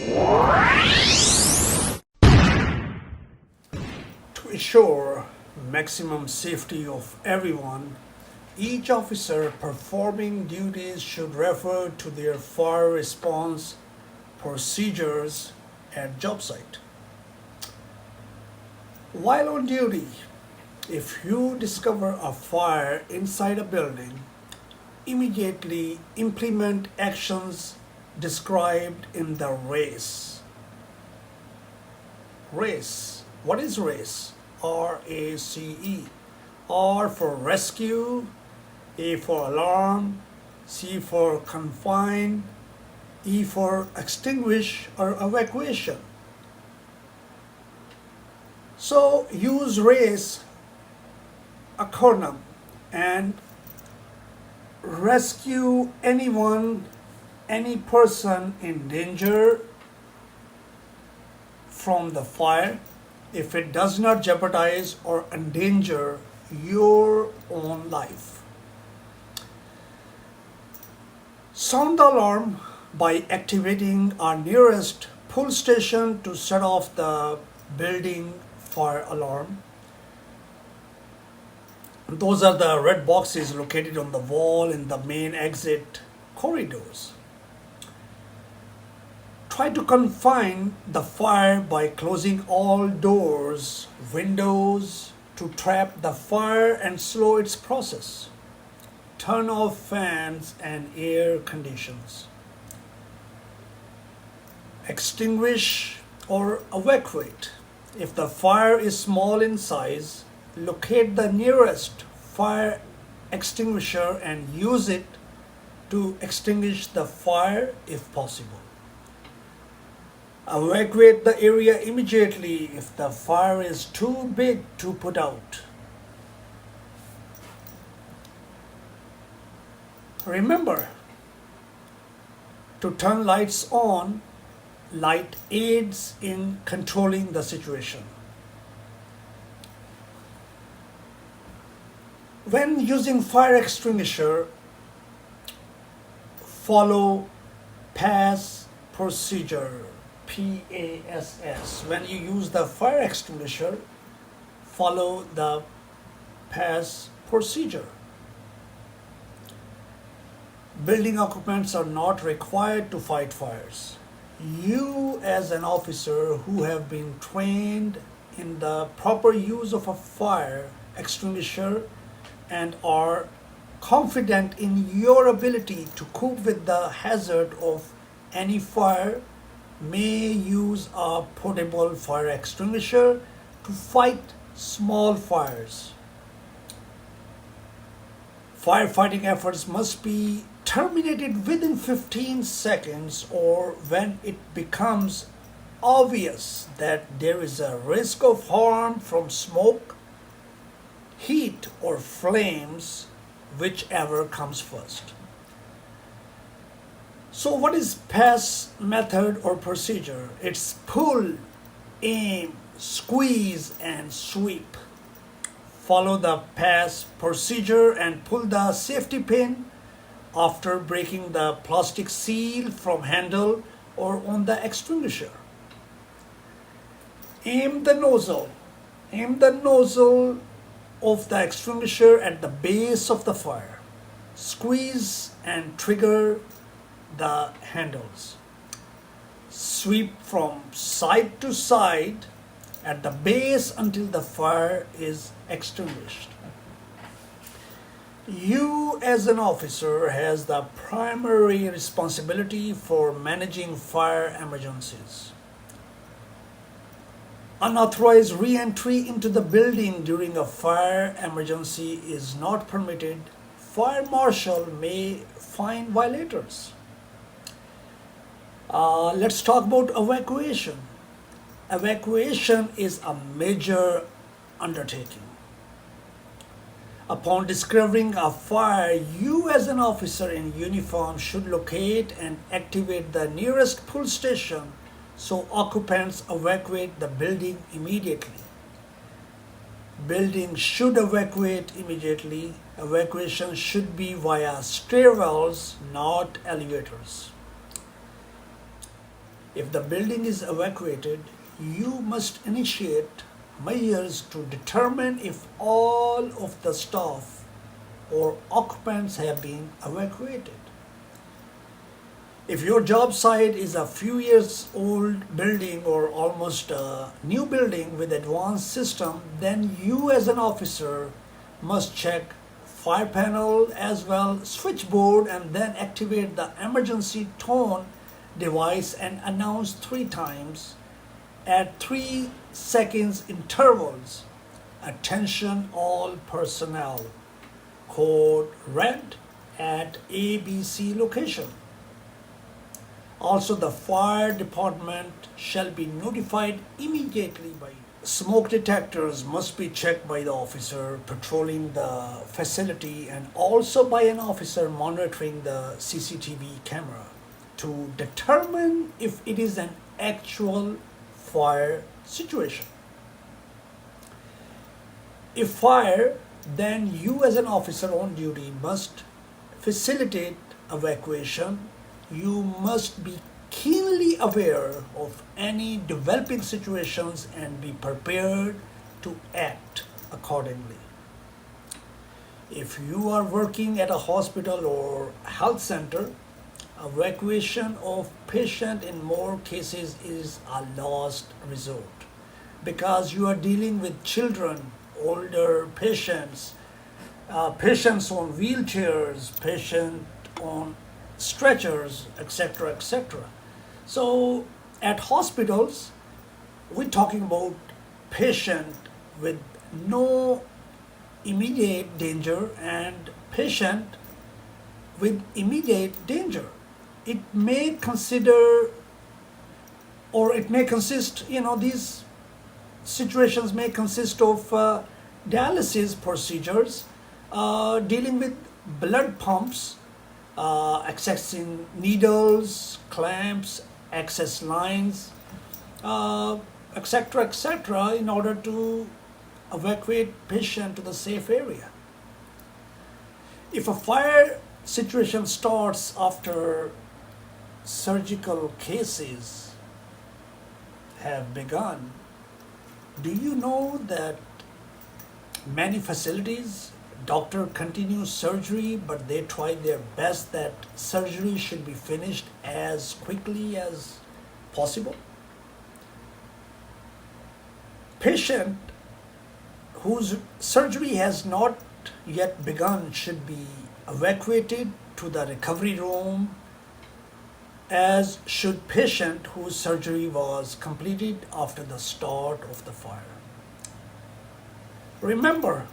To ensure maximum safety of everyone, each officer performing duties should refer to their fire response procedures at job site. While on duty, if you discover a fire inside a building, immediately implement actions described in the RACE. RACE. What is RACE? RACE. R for rescue, A for alarm, C for confine, E for extinguish or evacuation. So use RACE acronym and rescue anyone, any person in danger from the fire if it does not jeopardize or endanger your own life. Sound the alarm by activating our nearest pull station to set off the building fire alarm. Those are the red boxes located on the wall in the main exit corridors. Try to confine the fire by closing all doors, windows to trap the fire and slow its process. Turn off fans and air conditions. Extinguish or evacuate. If the fire is small in size, locate the nearest fire extinguisher and use it to extinguish the fire if possible. Evacuate the area immediately if the fire is too big to put out. Remember to turn lights on. Light aids in controlling the situation. When using fire extinguisher, follow PASS procedure. PASS. When you use the fire extinguisher, follow the PASS procedure. Building occupants are not required to fight fires. You, as an officer who have been trained in the proper use of a fire extinguisher and are confident in your ability to cope with the hazard of any fire, may use a portable fire extinguisher to fight small fires. Firefighting efforts must be terminated within 15 seconds or when it becomes obvious that there is a risk of harm from smoke, heat, or flames, whichever comes first. So what is PASS method or procedure? It's pull, aim, squeeze, and sweep. Follow the PASS procedure and pull the safety pin after breaking the plastic seal from handle or on the extinguisher. Aim the nozzle. Aim the nozzle of the extinguisher at the base of the fire. Squeeze and trigger the handles. Sweep from side to side at the base until the fire is extinguished. You as an officer has the primary responsibility for managing fire emergencies. Unauthorized re-entry into the building during a fire emergency is not permitted. Fire marshal may fine violators. Let's talk about evacuation. Evacuation is a major undertaking. Upon discovering a fire, you as an officer in uniform should locate and activate the nearest pull station so occupants evacuate the building immediately. Buildings should evacuate immediately. Evacuation should be via stairwells, not elevators. If the building is evacuated, you must initiate measures to determine if all of the staff or occupants have been evacuated. If your job site is a few years old building or almost a new building with advanced system, then you as an officer must check fire panel as well switchboard and then activate the emergency tone device and announce 3 times at 3 seconds intervals. Attention all personnel. Code red at ABC location. Also, the fire department shall be notified immediately by you. Smoke detectors must be checked by the officer patrolling the facility and also by an officer monitoring the CCTV camera to determine if it is an actual fire situation. If fire, then you as an officer on duty must facilitate evacuation. You must be keenly aware of any developing situations and be prepared to act accordingly. If you are working at a hospital or health center, evacuation of patient in more cases is a last resort because you are dealing with children, older patients, patients on wheelchairs, patients on stretchers, etc., etc. So at hospitals, we're talking about patient with no immediate danger and patient with immediate danger. It may consider or it may consist, these situations may consist of dialysis procedures, dealing with blood pumps, accessing needles, clamps, access lines, etc., etc., in order to evacuate patient to the safe area. If a fire situation starts after surgical cases have begun, do you know that many facilities doctor continues surgery, but they try their best that surgery should be finished as quickly as possible? Patient whose surgery has not yet begun should be evacuated to the recovery room, as should patient whose surgery was completed after the start of the fire. Remember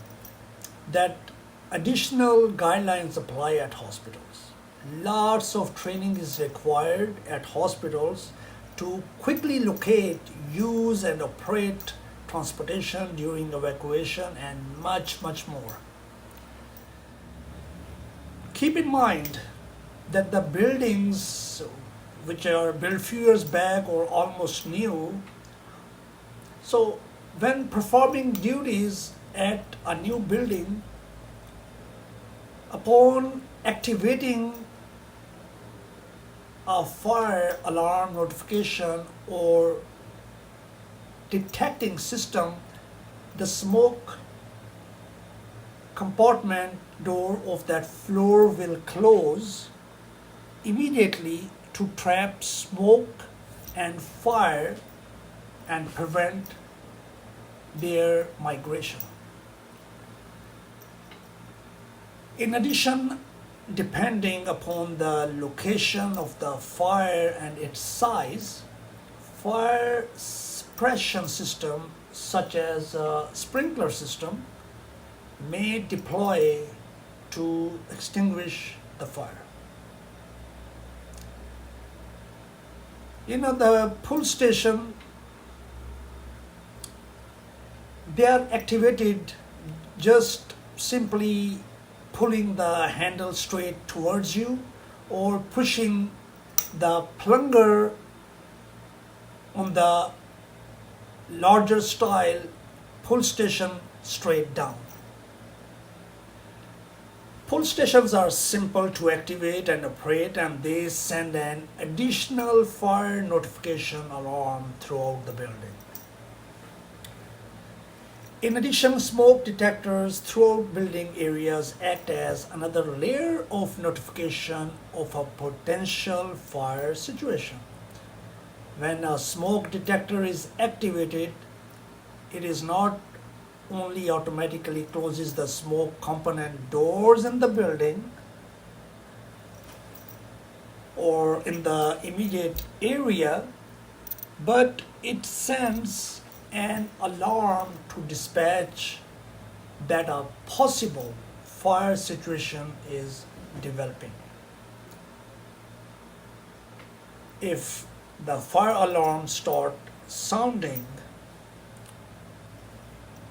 that additional guidelines apply at hospitals. Lots of training is required at hospitals to quickly locate, use, and operate transportation during evacuation, and much, much more. Keep in mind that the buildings which are built few years back or almost new, so when performing duties at a new building, upon activating a fire alarm notification or detecting system, the smoke compartment door of that floor will close immediately to trap smoke and fire and prevent their migration. In addition, depending upon the location of the fire and its size, fire suppression system such as a sprinkler system may deploy to extinguish the fire. The pull station, they are activated just simply pulling the handle straight towards you or pushing the plunger on the larger style pull station straight down. Pull stations are simple to activate and operate, and they send an additional fire notification alarm throughout the building. In addition, smoke detectors throughout building areas act as another layer of notification of a potential fire situation. When a smoke detector is activated, it is not only automatically closes the smoke component doors in the building or in the immediate area, but it sends an alarm to dispatch that a possible fire situation is developing. If the fire alarm start sounding,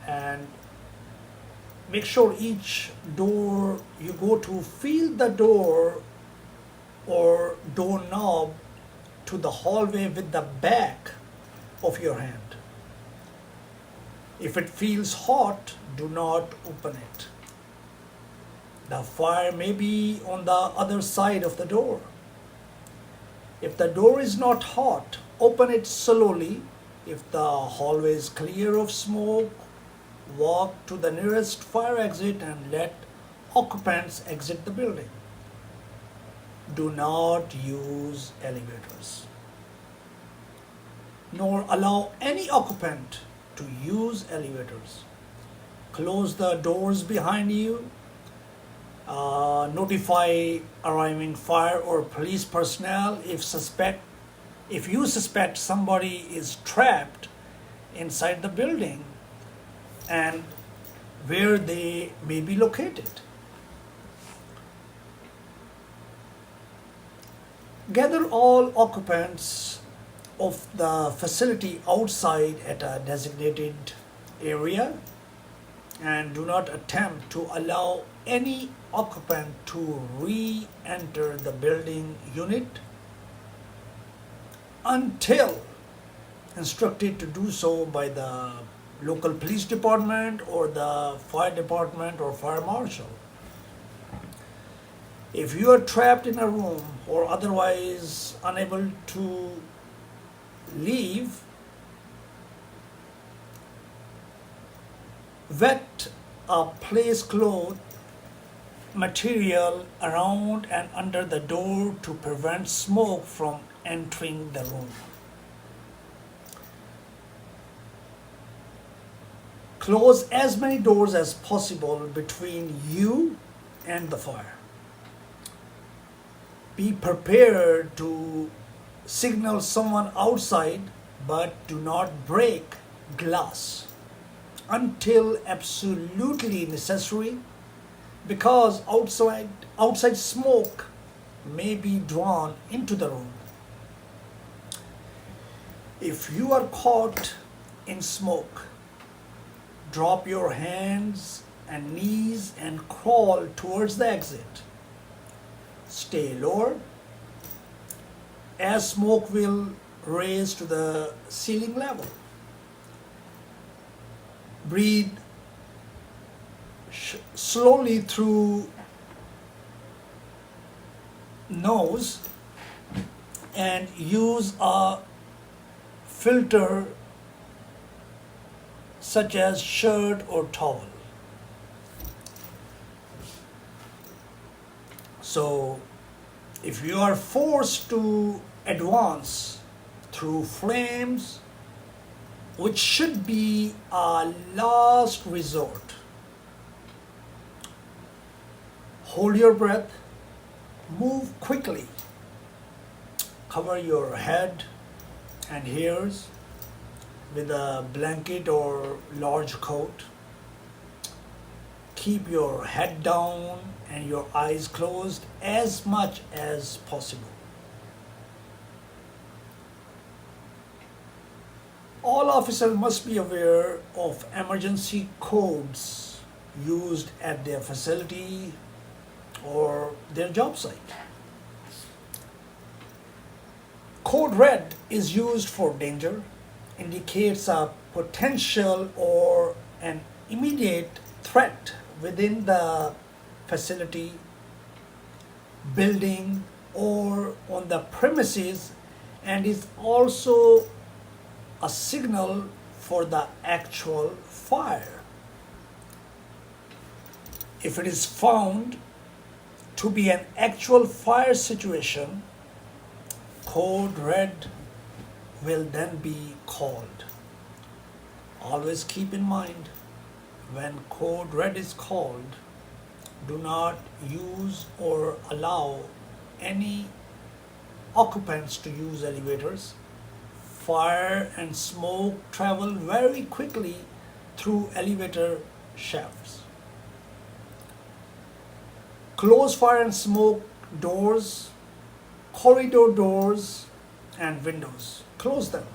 and make sure each door you go to, feel the door or doorknob to the hallway with the back of your hand. If it feels hot, do not open it. The fire may be on the other side of the door. If the door is not hot, open it slowly. If the hallway is clear of smoke, walk to the nearest fire exit and let occupants exit the building. Do not use elevators, nor allow any occupant to use elevators. Close the doors behind you. Notify arriving fire or police personnel if you suspect somebody is trapped inside the building and where they may be located. Gather all occupants of the facility outside at a designated area and do not attempt to allow any occupant to re-enter the building unit until instructed to do so by the local police department or the fire department or fire marshal. If you are trapped in a room or otherwise unable to leave, wet a place cloth material around and under the door to prevent smoke from entering the room. Close as many doors as possible between you and the fire. Be prepared to signal someone outside, but do not break glass until absolutely necessary, because outside smoke may be drawn into the room. If you are caught in smoke, drop your hands and knees and crawl towards the exit. Stay lower, as smoke will raise to the ceiling level. Breathe slowly through nose and use a filter such as shirt or towel. So if you are forced to advance through flames, which should be a last resort, hold your breath, move quickly, cover your head and ears with a blanket or large coat. Keep your head down and your eyes closed as much as possible. All officers must be aware of emergency codes used at their facility or their job site. Code red is used for danger, indicates a potential or an immediate threat within the facility, building, or on the premises, and is also a signal for the actual fire. If it is found to be an actual fire situation, code red will then be called. Always keep in mind, when code red is called, do not use or allow any occupants to use elevators. Fire and smoke travel very quickly through elevator shafts. Close fire and smoke doors, corridor doors, and windows. Close them.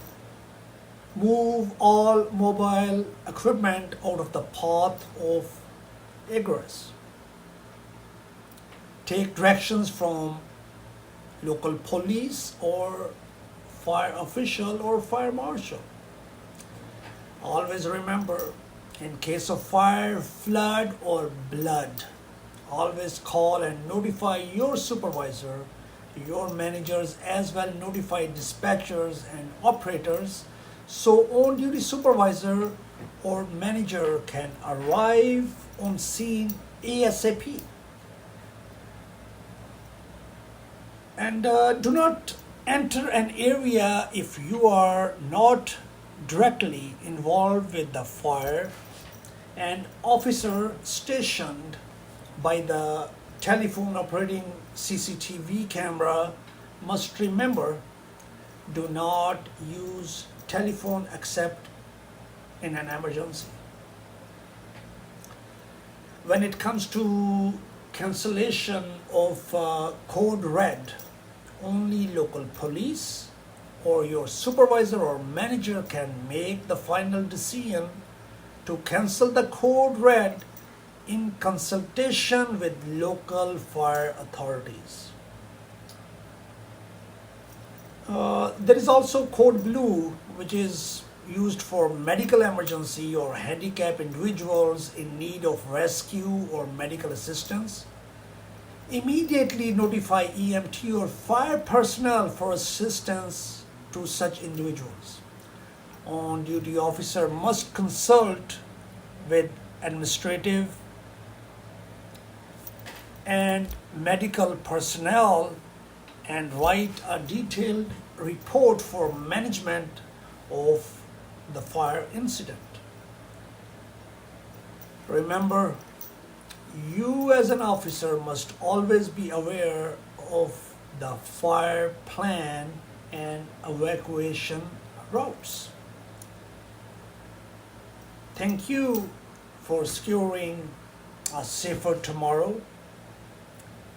Move all mobile equipment out of the path of egress. Take directions from local police or fire official or fire marshal. Always remember, in case of fire, flood, or blood, always call and notify your supervisor, your managers, as well notify dispatchers and operators so on-duty supervisor or manager can arrive on scene ASAP. And do not enter an area if you are not directly involved with the fire. An officer stationed by the telephone operating CCTV camera must remember, do not use telephone except in an emergency. When it comes to cancellation of code red, only local police or your supervisor or manager can make the final decision to cancel the code red in consultation with local fire authorities. There is also code blue, which is used for medical emergency or handicapped individuals in need of rescue or medical assistance. Immediately notify EMT or fire personnel for assistance to such individuals. On-duty officer must consult with administrative and medical personnel and write a detailed report for management of the fire incident. Remember, you as an officer must always be aware of the fire plan and evacuation routes. Thank you for securing a safer tomorrow.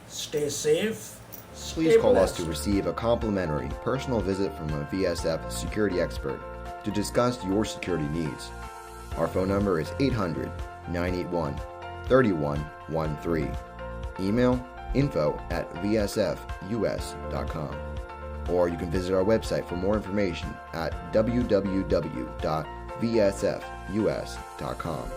Stay safe. Please call us to receive a complimentary personal visit from a VSF security expert to discuss your security needs. Our phone number is 800-981-3113. Email info@vsfus.com. Or you can visit our website for more information at www.vsfus.com.